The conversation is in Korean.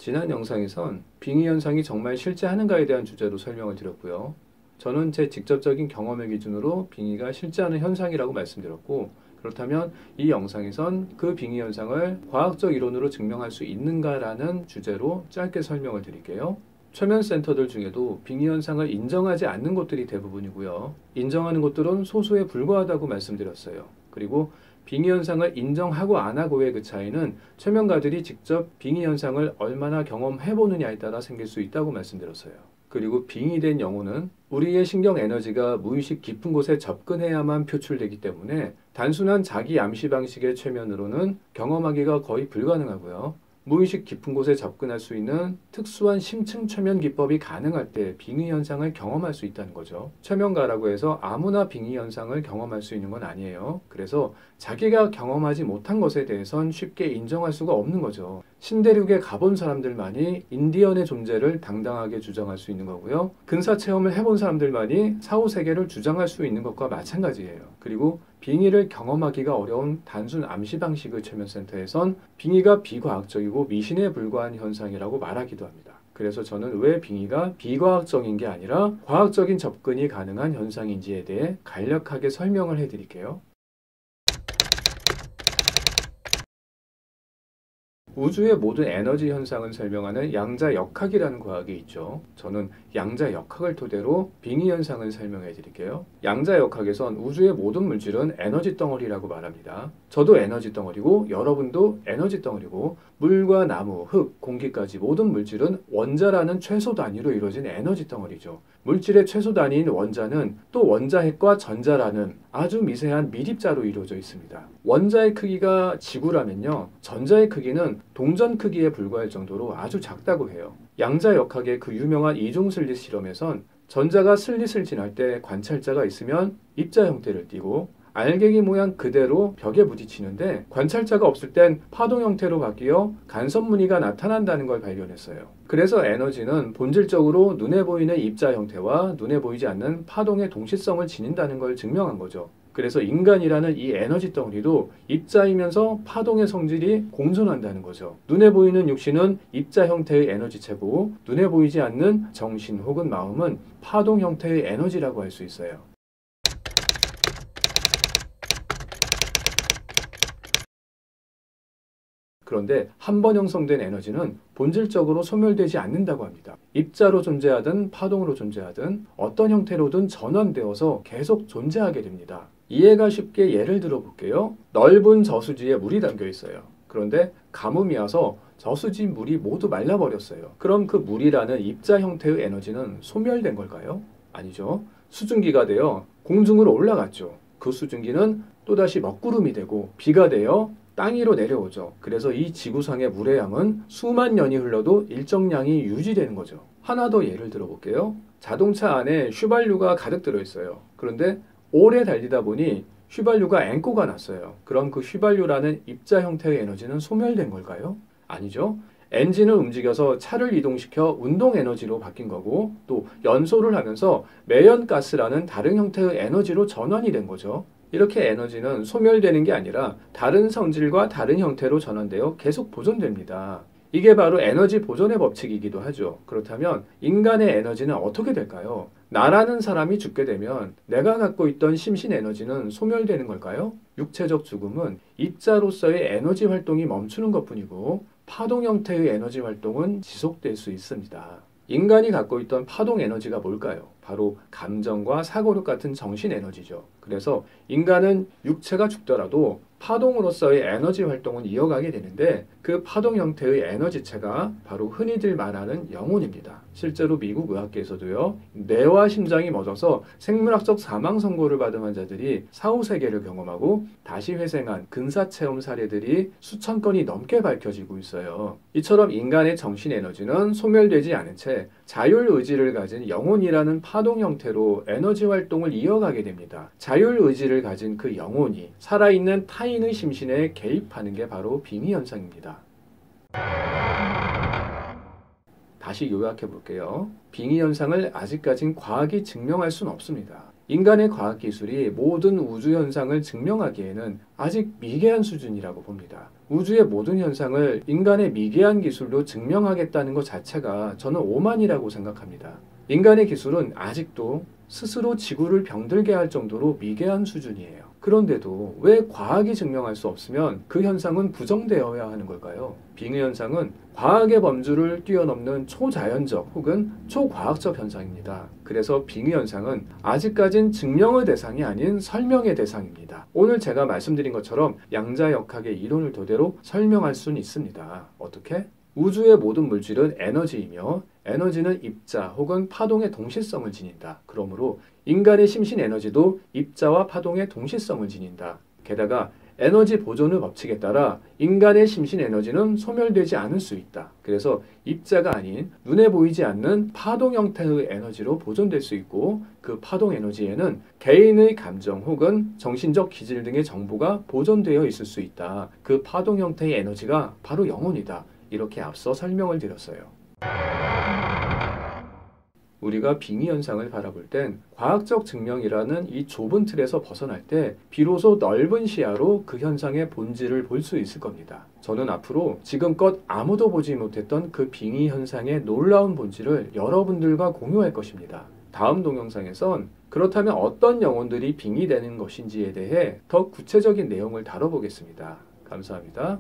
지난 영상에선 빙의 현상이 정말 실제 하는가에 대한 주제로 설명을 드렸고요. 저는 제 직접적인 경험을 기준으로 빙의가 실제하는 현상이라고 말씀드렸고, 그렇다면 이 영상에선 그 빙의 현상을 과학적 이론으로 증명할 수 있는가라는 주제로 짧게 설명을 드릴게요. 최면 센터들 중에도 빙의 현상을 인정하지 않는 곳들이 대부분이고요. 인정하는 곳들은 소수에 불과하다고 말씀드렸어요. 그리고 빙의 현상을 인정하고 안 하고의 그 차이는 최면가들이 직접 빙의 현상을 얼마나 경험해보느냐에 따라 생길 수 있다고 말씀드렸어요. 그리고 빙의된 영혼은 우리의 신경 에너지가 무의식 깊은 곳에 접근해야만 표출되기 때문에 단순한 자기 암시 방식의 최면으로는 경험하기가 거의 불가능하고요. 무의식 깊은 곳에 접근할 수 있는 특수한 심층 최면 기법이 가능할 때 빙의 현상을 경험할 수 있다는 거죠. 최면가라고 해서 아무나 빙의 현상을 경험할 수 있는 건 아니에요. 그래서 자기가 경험하지 못한 것에 대해선 쉽게 인정할 수가 없는 거죠. 신대륙에 가본 사람들만이 인디언의 존재를 당당하게 주장할 수 있는 거고요. 근사 체험을 해본 사람들만이 사후세계를 주장할 수 있는 것과 마찬가지예요. 그리고 빙의를 경험하기가 어려운 단순 암시 방식의 최면센터에선 빙의가 비과학적이고 미신에 불과한 현상이라고 말하기도 합니다. 그래서 저는 왜 빙의가 비과학적인 게 아니라 과학적인 접근이 가능한 현상인지에 대해 간략하게 설명을 해드릴게요. 우주의 모든 에너지 현상을 설명하는 양자역학이라는 과학이 있죠. 저는 양자역학을 토대로 빙의 현상을 설명해 드릴게요. 양자역학에선 우주의 모든 물질은 에너지 덩어리라고 말합니다. 저도 에너지 덩어리고 여러분도 에너지 덩어리고 물과 나무, 흙, 공기까지 모든 물질은 원자라는 최소 단위로 이루어진 에너지 덩어리죠. 물질의 최소 단위인 원자는 또 원자핵과 전자라는 아주 미세한 밀입자로 이루어져 있습니다. 원자의 크기가 지구라면요, 전자의 크기는 동전 크기에 불과할 정도로 아주 작다고 해요. 양자역학의 그 유명한 이중슬릿 실험에선 전자가 슬릿을 지날 때 관찰자가 있으면 입자 형태를 띠고 알갱이 모양 그대로 벽에 부딪히는데 관찰자가 없을 땐 파동 형태로 바뀌어 간섭 무늬가 나타난다는 걸 발견했어요. 그래서 에너지는 본질적으로 눈에 보이는 입자 형태와 눈에 보이지 않는 파동의 동시성을 지닌다는 걸 증명한 거죠. 그래서 인간이라는 이 에너지 덩어리도 입자이면서 파동의 성질이 공존한다는 거죠. 눈에 보이는 육신은 입자 형태의 에너지체고 눈에 보이지 않는 정신 혹은 마음은 파동 형태의 에너지라고 할 수 있어요. 그런데 한 번 형성된 에너지는 본질적으로 소멸되지 않는다고 합니다. 입자로 존재하든 파동으로 존재하든 어떤 형태로든 전환되어서 계속 존재하게 됩니다. 이해가 쉽게 예를 들어 볼게요. 넓은 저수지에 물이 담겨 있어요. 그런데 가뭄이 와서 저수지 물이 모두 말라버렸어요. 그럼 그 물이라는 입자 형태의 에너지는 소멸된 걸까요? 아니죠. 수증기가 되어 공중으로 올라갔죠. 그 수증기는 또다시 먹구름이 되고 비가 되어 땅 위로 내려오죠. 그래서 이 지구상의 물의 양은 수만 년이 흘러도 일정량이 유지되는 거죠. 하나 더 예를 들어 볼게요. 자동차 안에 휘발유가 가득 들어있어요. 그런데 오래 달리다 보니 휘발유가 앵꼬가 났어요. 그럼 그 휘발유라는 입자 형태의 에너지는 소멸된 걸까요? 아니죠. 엔진을 움직여서 차를 이동시켜 운동 에너지로 바뀐 거고 또 연소를 하면서 매연가스라는 다른 형태의 에너지로 전환이 된 거죠. 이렇게 에너지는 소멸되는 게 아니라 다른 성질과 다른 형태로 전환되어 계속 보존됩니다. 이게 바로 에너지 보존의 법칙이기도 하죠. 그렇다면 인간의 에너지는 어떻게 될까요? 나라는 사람이 죽게 되면 내가 갖고 있던 심신 에너지는 소멸되는 걸까요? 육체적 죽음은 입자로서의 에너지 활동이 멈추는 것뿐이고 파동 형태의 에너지 활동은 지속될 수 있습니다. 인간이 갖고 있던 파동 에너지가 뭘까요? 바로 감정과 사고력 같은 정신 에너지죠. 그래서 인간은 육체가 죽더라도 파동으로서의 에너지 활동은 이어가게 되는데 그 파동 형태의 에너지체가 바로 흔히들 말하는 영혼입니다. 실제로 미국 의학계에서도요, 뇌와 심장이 멎어서 생물학적 사망 선고를 받은 환자들이 사후세계를 경험하고 다시 회생한 근사체험 사례들이 수천 건이 넘게 밝혀지고 있어요. 이처럼 인간의 정신 에너지는 소멸되지 않은 채 자율의지를 가진 영혼이라는 파동 형태로 에너지 활동을 이어가게 됩니다. 자율의지를 가진 그 영혼이 살아있는 타인의 심신에 개입하는 게 바로 빙의 현상입니다. 다시 요약해 볼게요. 빙의 현상을 아직까진 과학이 증명할 수는 없습니다. 인간의 과학기술이 모든 우주 현상을 증명하기에는 아직 미개한 수준이라고 봅니다. 우주의 모든 현상을 인간의 미개한 기술로 증명하겠다는 것 자체가 저는 오만이라고 생각합니다. 인간의 기술은 아직도 스스로 지구를 병들게 할 정도로 미개한 수준이에요. 그런데도 왜 과학이 증명할 수 없으면 그 현상은 부정되어야 하는 걸까요? 빙의 현상은 과학의 범주를 뛰어넘는 초자연적 혹은 초과학적 현상입니다. 그래서 빙의 현상은 아직까진 증명의 대상이 아닌 설명의 대상입니다. 오늘 제가 말씀드린 것처럼 양자역학의 이론을 토대로 설명할 수는 있습니다. 어떻게? 우주의 모든 물질은 에너지이며 에너지는 입자 혹은 파동의 동시성을 지닌다. 그러므로 인간의 심신 에너지도 입자와 파동의 동시성을 지닌다. 게다가 에너지 보존의 법칙에 따라 인간의 심신 에너지는 소멸되지 않을 수 있다. 그래서 입자가 아닌 눈에 보이지 않는 파동 형태의 에너지로 보존될 수 있고 그 파동 에너지에는 개인의 감정 혹은 정신적 기질 등의 정보가 보존되어 있을 수 있다. 그 파동 형태의 에너지가 바로 영혼이다. 이렇게 앞서 설명을 드렸어요. 우리가 빙의 현상을 바라볼 땐 과학적 증명이라는 이 좁은 틀에서 벗어날 때 비로소 넓은 시야로 그 현상의 본질을 볼 수 있을 겁니다. 저는 앞으로 지금껏 아무도 보지 못했던 그 빙의 현상의 놀라운 본질을 여러분들과 공유할 것입니다. 다음 동영상에선 그렇다면 어떤 영혼들이 빙의되는 것인지에 대해 더 구체적인 내용을 다뤄보겠습니다. 감사합니다.